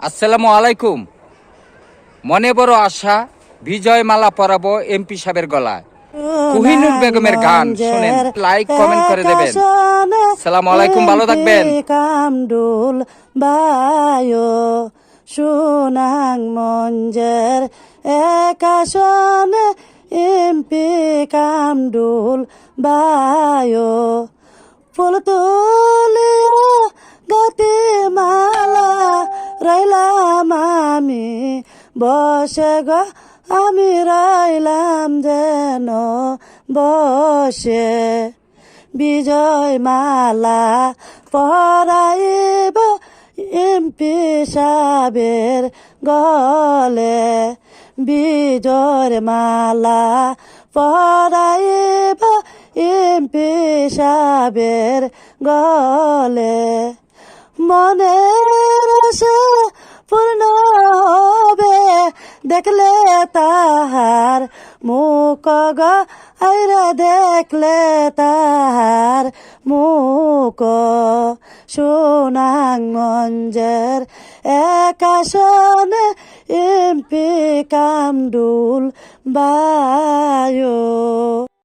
আসসালামু আলাইকুম। মনে বড় আশা, বিজয় মালা পরাবো এমপি সাহেবের গলায়। কোহিনূর বেগমের গান শুনেন, লাইক কমেন্ট করে দেবেন। আসসালামু আলাইকুম, ভালো থাকবেন। কামডুল বায়ো সুনাং মঞ্জের একাশনে এমপি কামডুল বায়ো ফুল তুলিয়া গতি মালা রাইলাম আমি বসে গো আমি রাইলাম যেন বসে বিজয় মালা পরাইব এমপি সাহেবের গলে বিজয় মালা পরাইব এমপি সাহেবের গলে মনের আশা পূর্ণ হবে দেখলে তাহার মুখ গো আইরা দেখলে তাহার মুখ সোনাং মঞ্জের একাশনে এমপি কামডুল বায়ো।